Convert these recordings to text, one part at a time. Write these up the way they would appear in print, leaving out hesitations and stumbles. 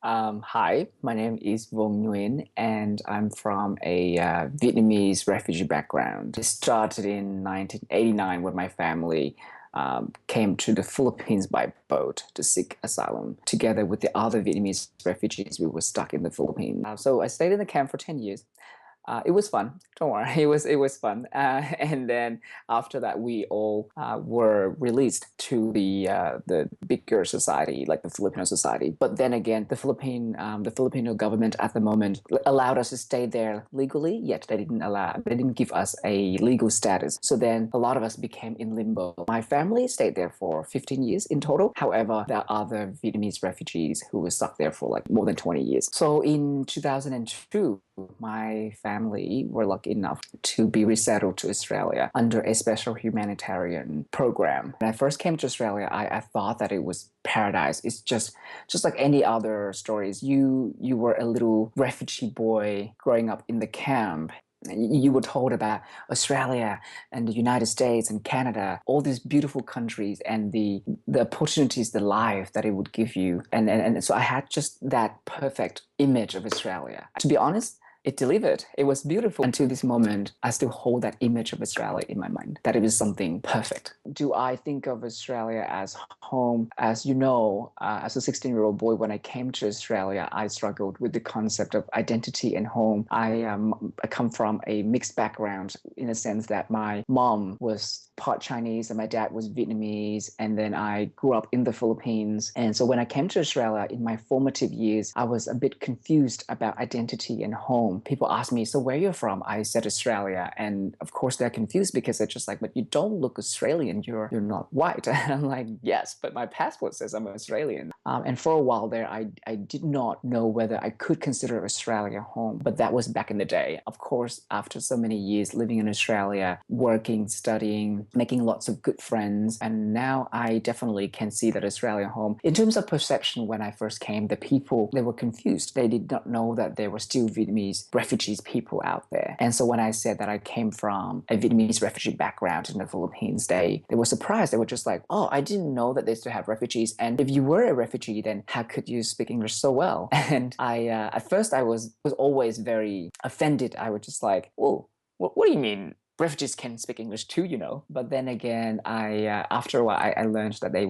Hi, my name is Vuong and I'm from a Vietnamese refugee background. It started in 1989 when my family came to the Philippines by boat to seek asylum. Together with the other Vietnamese refugees, we were stuck in the Philippines. So I stayed in the camp for 10 years. It was fun. Don't worry, it was fun. And then after that, we all were released to the bigger society, like the Filipino society. But then again, the Filipino government at the moment allowed us to stay there legally. Yet they didn't give us a legal status. So then a lot of us became in limbo. My family stayed there for 15 years in total. However, there are other Vietnamese refugees who were stuck there for like more than 20 years. So in 2002, my family were lucky enough to be resettled to Australia under a special humanitarian program. When I first came to Australia, I thought that it was paradise. It's just like any other stories. You were a little refugee boy growing up in the camp. You were told about Australia and the United States and Canada, all these beautiful countries and the opportunities, the life that it would give you. And so I had just that perfect image of Australia. To be honest, it delivered. It was beautiful. Until this moment, I still hold that image of Australia in my mind, that it was something perfect. Do I think of Australia as home? As you know, as a 16-year-old boy, when I came to Australia, I struggled with the concept of identity and home. I come from a mixed background in a sense that my mom was part Chinese and my dad was Vietnamese. And then I grew up in the Philippines. And so when I came to Australia in my formative years, I was a bit confused about identity and home. People ask me, so where you're from? I said Australia. And of course they're confused because they're just like, but you don't look Australian. You're not white. And I'm like, yes, but my passport says I'm Australian. And for a while there, I did not know whether I could consider Australia home. But that was back in the day. Of course, after so many years living in Australia, working, studying, making lots of good friends. And now I definitely can see that Australia home. In terms of perception, when I first came, the people, they were confused. They did not know that there were still Vietnamese refugees people out there. And so when I said that I came from a Vietnamese refugee background in the Philippines, they were surprised. They were just like, oh, I didn't know that they still have refugees. And if you were a refugee, then how could you speak English so well? And at first I was always very offended. I was just like, oh, what do you mean? Refugees can speak English too, you know. But then again, after a while, I learned that they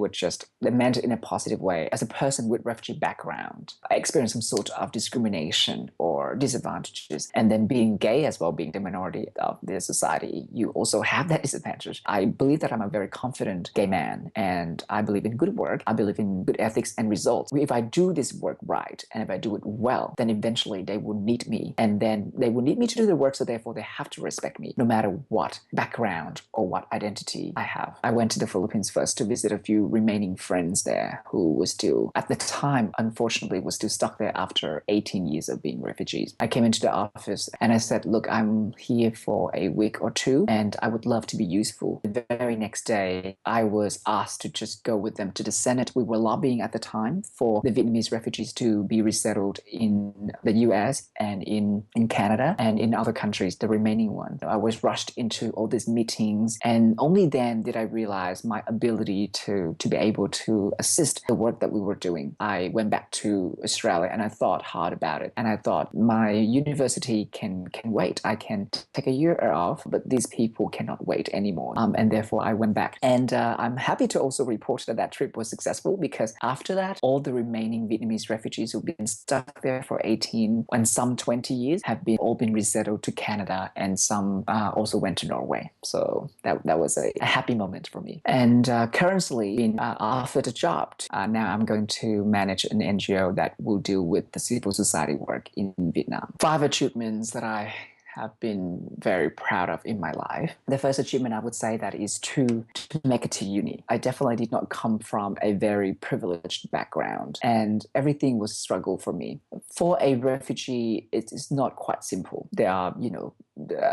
meant it in a positive way. As a person with refugee background, I experienced some sort of discrimination or disadvantages. And then being gay as well, being the minority of the society, you also have that disadvantage. I believe that I'm a very confident gay man, and I believe in good work. I believe in good ethics and results. If I do this work right, and if I do it well, then eventually they will need me. And then they will need me to do the work, so therefore they have to respect me, no matter what background or what identity I have. I went to the Philippines first to visit a few remaining friends there who were still, at the time, unfortunately, was still stuck there after 18 years of being refugees. I came into the office and I said, look, I'm here for a week or two and I would love to be useful. The very next day, I was asked to just go with them to the Senate. We were lobbying at the time for the Vietnamese refugees to be resettled in the US and in Canada and in other countries, the remaining ones. I was rushed into all these meetings, and only then did I realize my ability to be able to assist the work that we were doing. I went back to Australia and I thought hard about it, and I thought my university can wait. I can take a year off, but these people cannot wait anymore, and therefore I went back. And I'm happy to also report that that trip was successful, because after that, all the remaining Vietnamese refugees who've been stuck there for 18 and some 20 years have all been resettled to Canada, and some also went to Norway. So that was a happy moment for me. And currently been offered a job. Now I'm going to manage an NGO that will deal with the civil society work in Vietnam. 5 achievements that I have been very proud of in my life. The first achievement I would say that is to make it to uni. I definitely did not come from a very privileged background, and everything was struggle for me. For a refugee, it is not quite simple. There are,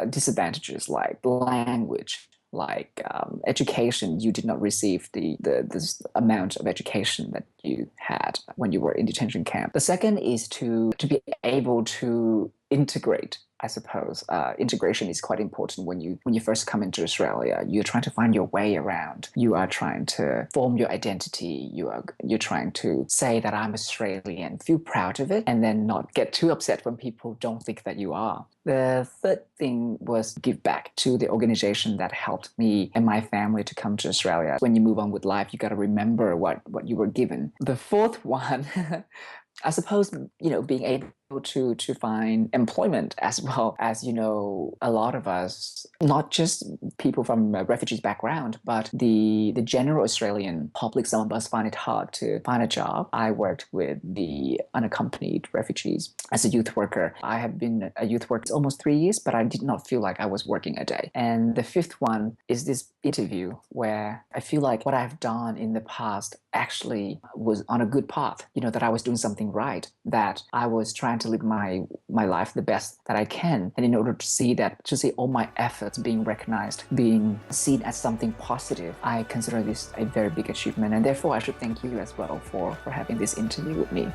disadvantages like language, like education. You did not receive this amount of education that you had when you were in detention camp. The second is to be able to integrate. I suppose integration is quite important when you first come into Australia. You're trying to find your way around. You are trying to form your identity. You're trying to say that I'm Australian, feel proud of it, and then not get too upset when people don't think that you are. The third thing was give back to the organization that helped me and my family to come to Australia. When you move on with life, you got to remember what you were given. The fourth one I suppose, being able to find employment as well as, a lot of us, not just people from a refugees background, but the general Australian public, some of us find it hard to find a job. I worked with the unaccompanied refugees as a youth worker. I have been a youth worker almost 3 years, but I did not feel like I was working a day. And the fifth one is this interview where I feel like what I've done in the past actually was on a good path, that I was doing something right, that I was trying to live my life the best that I can. And in order to see all my efforts being recognized, being seen as something positive, I consider this a very big achievement. And therefore, I should thank you as well for having this interview with me.